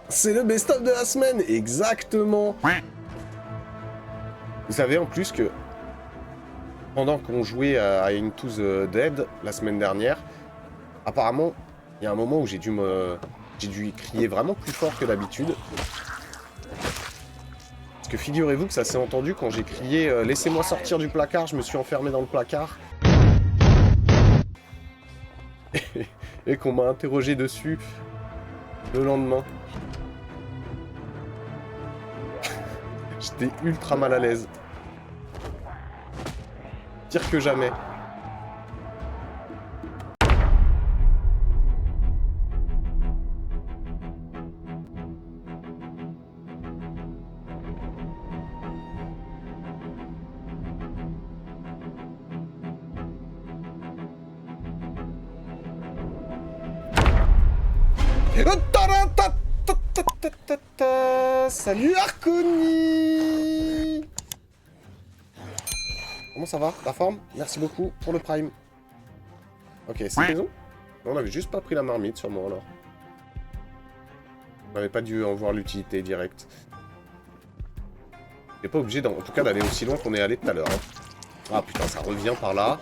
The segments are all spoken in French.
C'est le best-of de la semaine, exactement. Vous savez en plus que pendant qu'on jouait à Into the Dead la semaine dernière, apparemment, il y a un moment où j'ai dû crier vraiment plus fort que d'habitude. Parce que figurez-vous que ça s'est entendu quand j'ai crié laissez-moi sortir du placard, je me suis enfermé dans le placard. Et qu'on m'a interrogé dessus le lendemain. J'étais ultra mal à l'aise. Pire que jamais. Salut Arconi. Comment ça va? La forme? Merci beaucoup pour le prime. Ok, c'est maison? Non, on avait juste pas pris la marmite sûrement alors. On n'avait pas dû en voir l'utilité directe. On n'est pas obligé en tout cas d'aller aussi loin qu'on est allé tout à l'heure. Hein. Ah putain, ça revient par là.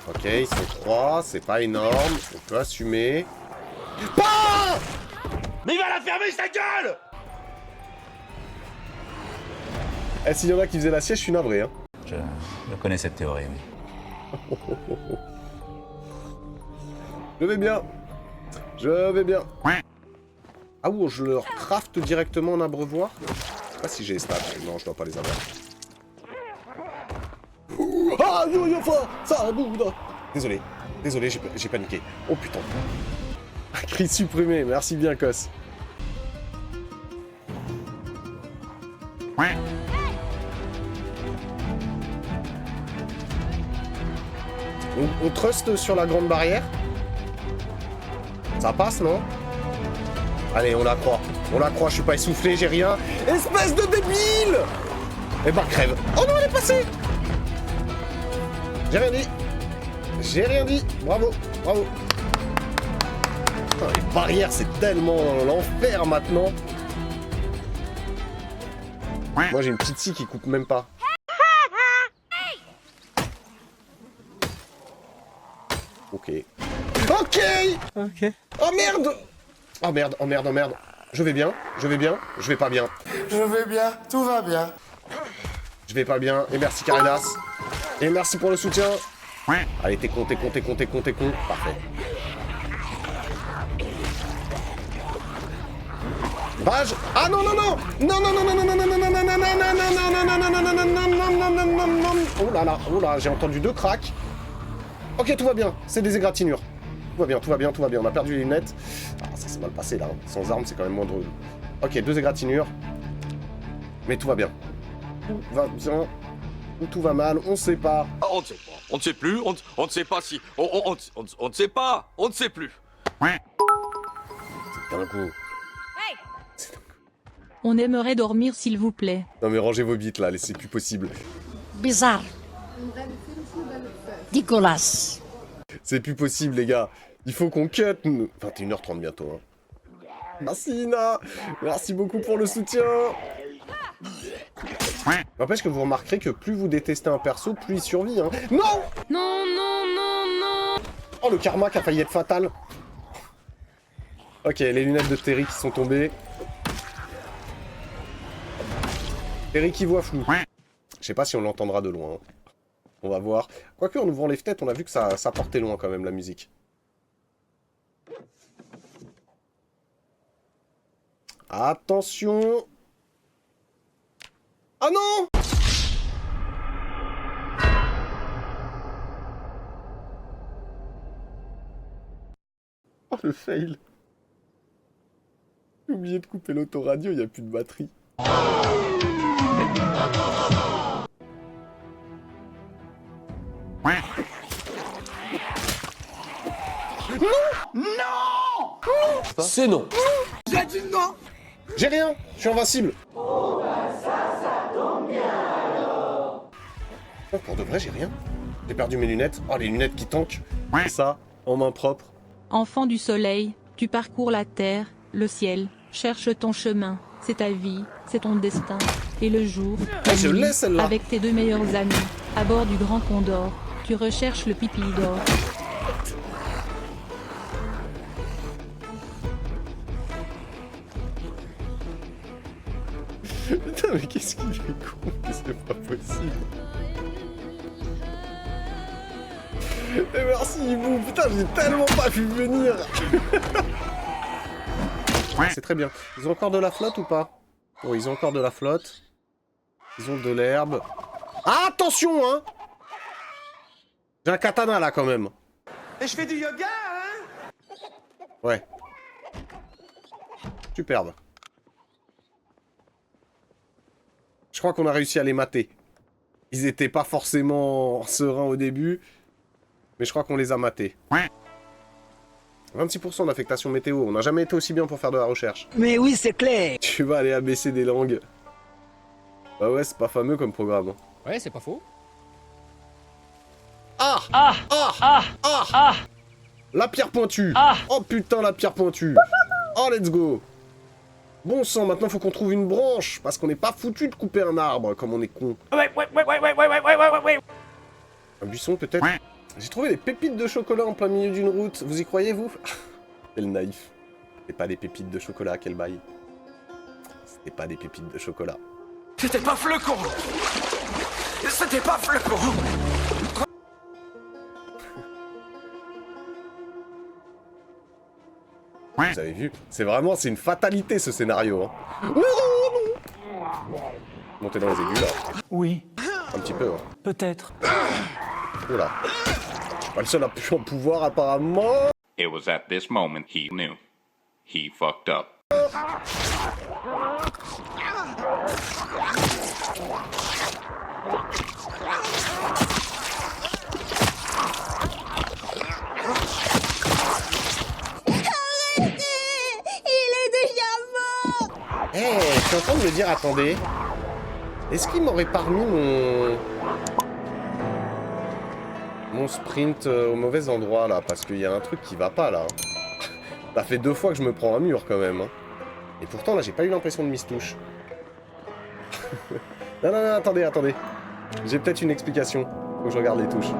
Ok, ils sont 3, c'est pas énorme. On peut assumer. Ah! Mais il va la fermer sa gueule! Eh, s'il y en a qui faisaient la siège, je suis navré, hein. Je connais cette théorie, oui. Je vais bien. Je vais bien. Ah ou je leur craft directement en abreuvoir? Je sais pas si j'ai les stats. Non, je dois pas les avoir. Ah non, il y a faim. Ça boude. Désolé. Désolé, j'ai paniqué. Oh putain. Cri supprimé. Merci bien, Cos. On trust sur la grande barrière? Ça passe, non? Allez, on la croit. On la croit, je suis pas essoufflé, j'ai rien. Espèce de débile! Eh ben, crève. Oh non, elle est passée! J'ai rien dit. J'ai rien dit. Bravo, bravo. Putain, les barrières, c'est tellement l'enfer maintenant. Moi, j'ai une petite scie qui coupe même pas. Ok. Ok! Ok. Oh merde! Oh merde, oh merde, oh merde. Je vais bien, je vais bien, je vais pas bien. Je vais bien, tout va bien. Je vais pas bien, et merci Carinas. Et merci pour le soutien. Allez, t'es con, t'es con, t'es con, t'es con, t'es con. Parfait. Page. Ah non, non, non! Non, non, non, non, non, non, non, non, non, non, non, non, non, non, non. Oh là là, oh là, j'ai entendu 2 cracks. Ok, tout va bien, c'est des égratignures. Tout va bien, tout va bien, tout va bien. On a perdu les lunettes. Ah, ça s'est mal passé là. Sans armes, c'est quand même moins drôle. Ok, 2 égratignures. Mais tout va bien. Tout va bien. Ou tout va mal, on sait pas. On ne sait pas. On ne sait plus. On ne sait pas si. On ne sait pas. On ne sait plus. C'est d'un coup. On aimerait dormir s'il vous plaît. Non mais rangez vos bites là, c'est plus possible. Bizarre. Dégueulasse. C'est plus possible les gars. Il faut qu'on cut. 21h30 bientôt. Hein. Merci Ina. Merci beaucoup pour le soutien. N'empêche que vous remarquerez que plus vous détestez un perso, plus il survit. Hein. Non. Non, non, non, non. Oh le karma qui a failli être fatal. Ok, les lunettes de Terry qui sont tombées. Terry qui voit flou. Je sais pas si on l'entendra de loin. Hein. On va voir. Quoique, en ouvrant les fenêtres, on a vu que ça portait loin quand même, la musique. Attention. Ah non! Oh le fail. J'ai oublié de couper l'autoradio, il n'y a plus de batterie. Non! C'est non. J'ai dit non! J'ai rien, je suis invincible. Oh pour de vrai, j'ai rien. J'ai perdu mes lunettes. Oh, les lunettes qui tankent. Ça, en main propre. Enfant du soleil, tu parcours la terre, le ciel, Cherche ton chemin, c'est ta vie, c'est ton destin. Et le jour, la je nuit, l'ai, celle-là. avec tes 2 meilleurs amis, à bord du Grand Condor, tu recherches le pipi d'or. Putain, mais qu'est-ce qu'il est con, c'est pas possible. Et merci Hibou, putain, j'ai tellement pas vu venir. C'est très bien. Ils ont encore de la flotte ou pas? Oh, ils ont encore de la flotte. Ils ont de l'herbe. Ah, attention, hein. J'ai un katana, là, quand même. Et je fais du yoga, hein. Ouais. Superbe. Je crois qu'on a réussi à les mater. Ils étaient pas forcément sereins au début, mais je crois qu'on les a matés. 26% d'affectation météo, on n'a jamais été aussi bien pour faire de la recherche. Mais oui, c'est clair. Tu vas aller abaisser des langues. Bah ouais, c'est pas fameux comme programme. Ouais, c'est pas faux. Ah Ah, Ah ah, Ah ah. La pierre pointue. Ah. Oh putain, la pierre pointue. Oh, let's go. Bon sang, maintenant faut qu'on trouve une branche, parce qu'on n'est pas foutu de couper un arbre, comme on est con. Ouais. Un buisson peut-être. J'ai trouvé des pépites de chocolat en plein milieu d'une route. Vous y croyez, vous? Quel naïf. C'était pas des pépites de chocolat, quel bail. C'était pas des pépites de chocolat. C'était pas flocon. C'était pas flocon. Vous avez vu? C'est vraiment, c'est une fatalité ce scénario. Hein. Non, non. Monter dans les aigus là. Oui, Un petit peu. Hein. peut-être. Oula. Je suis pas le seul à plus en pouvoir apparemment. It was at this moment he knew. He fucked up. Eh, je suis en train de me dire, attendez. Est-ce qu'il m'aurait pas remis mon sprint au mauvais endroit là? Parce qu'il y a un truc qui va pas là. Ça fait 2 fois que je me prends un mur quand même. Hein. Et pourtant là, j'ai pas eu l'impression de mistouche. Non, attendez. J'ai peut-être une explication. Faut que je regarde les touches.